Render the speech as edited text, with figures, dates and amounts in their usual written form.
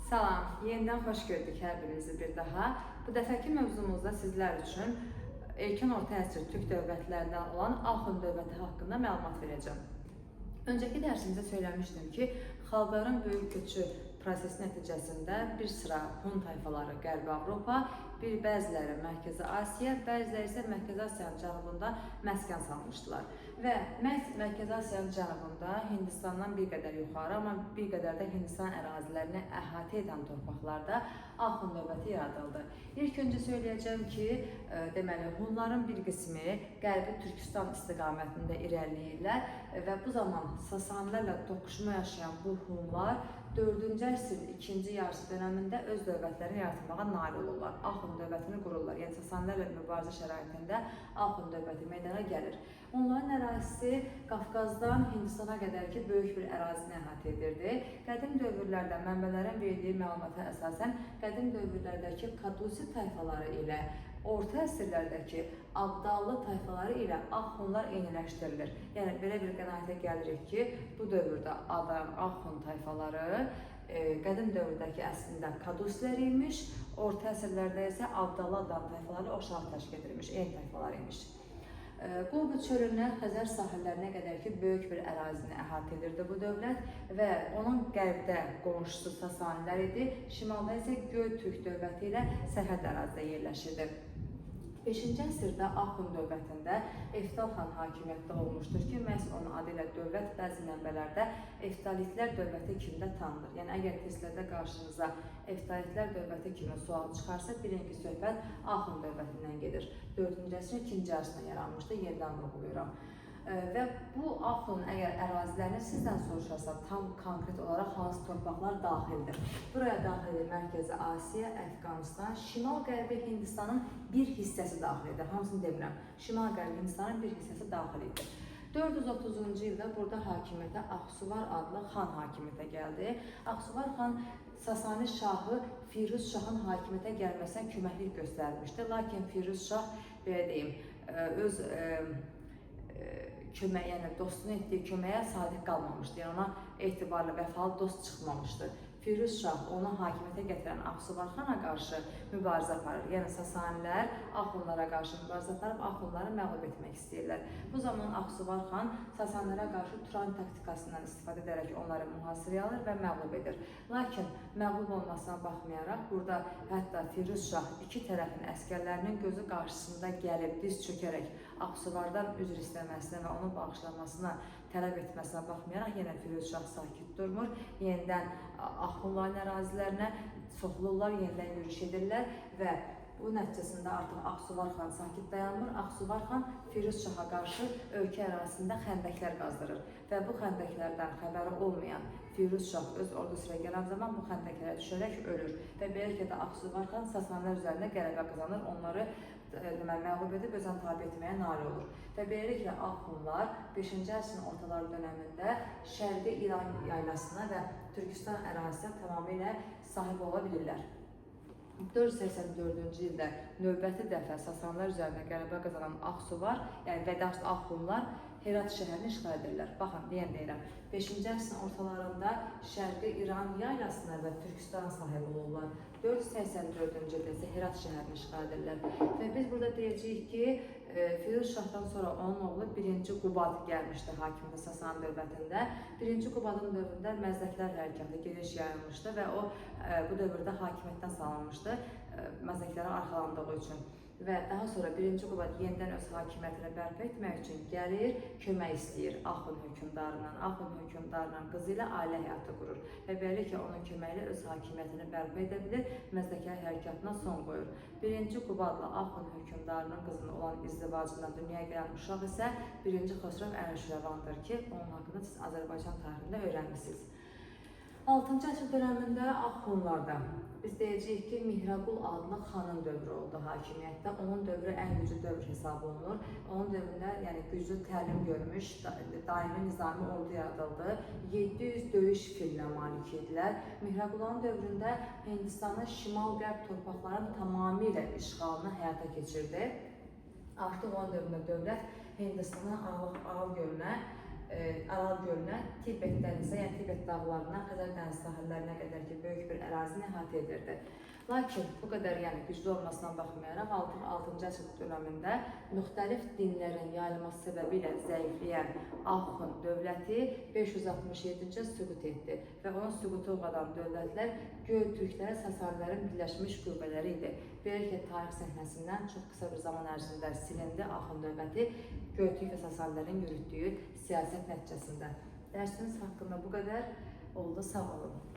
Salam, yeniden xoş gördük hər birinizi bir daha. Bu dəfəki mövzumuzda sizlər üçün erkən orta əsr türk dövlətlərindən olan Axund dövləti haqqında məlumat verəcəm. Öncəki dərsimizdə söyləmişdim ki, xalqların böyük köçü prosesi nəticəsində bir sıra Hun tayfaları Qərbi Avropa, bəziləri Mərkəzi Asiya, bəziləri isə Mərkəzi Asiyanın cənubunda məskən salmışdılar. Və məhz Mərkəzi Asiyanın cənubunda Hindistandan bir qədər yuxarı, amma bir qədər də Hindistan ərazilərini əhatə edən torpaqlarda Axund dövləti yaradıldı. İlk öncə söyləyəcəm ki, deməli, Hunların bir qismi Qərbi Türkistan istiqamətində irəliləyirlər və bu zaman Sasanilərlə toqquşma yaşayan bu Hunlar 4-cü əsrin ikinci yarısı dönəmində öz dövlətlərini yaratmağa nail olurlar. Axund dövlətini qururlar. Yəni Sasanilərlə mübarizə şəraitində Axund dövləti meydana gəlir. Onların ərazisi Qafqazdan Hindistana qədər ki, böyük bir ərazini əhatə edirdi. Qədim dövrlərdə mənbələrin verdiyi məlumata əsasən qədim dövrlərdəki Kadusi tayfaları ilə orta əsrlərdəki Abdallı tayfaları ilə Axundlar eyniləşdirilir. Yəni belə bir qənaətə gəlirik ki, bu dövrdə Axund tayfaları qədim dövrdəki əslində Kaduslər imiş, orta əsrlərdə isə Abdallı adlanan tayfaları oxşar təşkil edilmiş, eyni tayfalar imiş. Qulbu çölündən Xəzər sahillərinə qədər ki, böyük bir ərazini əhatə edirdi bu dövlət və onun qərbdə qonşusu Sasanilər idi, şimalda isə Göytürk dövləti ilə sərhəd ərazidə yerləşirdi. 5-ci əsrdə Axund dövlətində Eftal xan hakimiyyətdə olmuşdur ki, məhz onun adı ilə dövlət bəzi mənbələrdə Eftalitlər dövləti kimi də tanınır. Yəni, əgər testlərdə qarşınıza Eftalitlər dövləti kimi sual çıxarsa, bilin ki, söhbət Axund dövlətindən gedir. 4-cü əsrin ikinci yarısına yaranmışdır, yenidən vurğulayıram. Və bu Axund əgər ərazilərini sizdən soruşarsa, tam konkret olaraq hansı torpaqlar daxildir? Buraya daxildir Mərkəzi Asiya, Əfqanistan, Şimal-Qərbi Hindistanın bir hissəsi daxildir. Hamısını demirəm. Şimal-Qərbi Hindistanın bir hissəsi daxildir. 430-cu ildə burada hakimiyyətə Axsuvar adlı xan hakimiyyətə gəldi. Axsuvar xan Sasani şahı Firuz şahın hakimiyyətə gəlməsinə köməklik göstərmişdi. Lakin Firuz şah, belə deyim, öz yəni dostunu etdiyi köməyə sadiq qalmamışdı. Yəni ona etibarlı, vəfalı dost çıxmamışdı. Firuz şah onu hakimiyyətə gətirən Axsuvar xana qarşı mübarizə aparır. Yəni Sasanilər Axundlara qarşı mübarizə aparıb Axundları məğlub etmək istəyirlər. Bu zaman Axsuvar xan Sasanlərə qarşı Turan taktikasından istifadə edərək onları mühasirəyə alır və məğlub edir. Lakin məğlub olmasına baxmayaraq, burada hətta Firuz şah iki tərəfin əskərlərinin gözü qarşısında gəlib diz çökərək Axsuvardan üzr istəməsinə və onu bağışlamasına tələb etməsinə baxmayaraq, yenə Firuz şah sakit durmur. Yenidən Axundların ərazilərinə soxulurlar, yenidən yürüş edirlər və bu nəticəsində artıq Axsuvar xan sakit dayanmır. Axsuvar xan Firuz şaha qarşı ölkə ərazisində xəndəklər qazdırır və bu xəndəklərdən xəbəri olmayan Firuz şah öz ordusu ilə gələn zaman bu xəndəklərə düşərək ölür və beləliklə də Axsuvar xan Sasanilər üzərində qələbə qazanır, onları məğlub edib özünə tabe etməyə nail olur. Və beləliklə Axundlar 5-ci əsrin ortaları dönəmində Şərqi İran yaylasına və Türkistan ərazisinə tamamilə sahib ola bilirlər. 484-cü ildə növbəti dəfə Sasanilər üzərində qələbə qazanan Axsuvar, yəni Vədəst Axundlar Herat şəhərini işğal edirlər. Baxın, deyirəm, 5-ci əsrin ortalarında Şərqi İran yaylasına və Türkistan sahib olurlar. 484-cü ildə isə Herat şəhərini işğal edirlər. Və biz burada deyəcəyik ki, Firuz şahdan sonra onun oğlu 1-ci Qubad gəlmişdi hakimiyyətə Sasani dövlətində. 1-ci Qubadın dövründə Məzdəklər hərəkatı geniş yayılmışdı və o bu dövrdə hakimiyyətdən salınmışdı Məzdəklərə arxalandığı üçün. Və daha sonra 1-ci Qubad yenidən öz hakimiyyətini bərpa etmək üçün gəlir, kömək istəyir Axund hökmdarından. Axund hökmdarının qızı ilə ailə həyatı qurur və beləliklə onun köməyi ilə öz hakimiyyətini bərpa edə bilir, Məzdəklər hərəkatına son qoyur. 1-ci Qubadla Axund hökmdarının qızının olan izdivacından dünyaya gələn uşaq isə 1-ci Xosrov Ənuşirvandır ki, onun haqqında siz Azərbaycan tarixində öyrənmişsiniz. 6-cı əsr dönəmində Axundlarda biz deyəcəyik ki, Mihraqul adlı xanın dövrü oldu hakimiyyətdə. Onun dövrü ən güclü dövr hesab olunur. Onun dövründə yəni güclü təlim görmüş, daimi nizami ordu yaradıldı. 700 döyüş filinə malik idilər. Mihraqulların dövründə Hindistanın şimal-qərb torpaqlarının tamamilə işğalını həyata keçirdi. Artıq onun dövründə dövlət Hindistanın Ağal gölünə Aral gölünə, Tibetdən isə, yəni Tibet dağlarına, Xəzər dəniz sahillərinə qədər ki, böyük bir ərazini əhatə edirdi. Lakin bu qədər güclü olmasına baxmayaraq 6-cı əsr dövründə müxtəlif dinlərin yayılması səbəbilə zəifləyən Axund dövləti 567-ci süqut etdi və onun süqutu olan dövlətlər Göytürklər, Sasanilərin birləşmiş qüvvələri idi. Belə ki, tarix səhnəsindən çox qısa bir zaman ərzində silindi Axund dövləti Göytürk və Sasanilərin yürütdüyü siyasət nəticəsində. Dərsimiz haqqında bu qədər oldu. Sağ olun.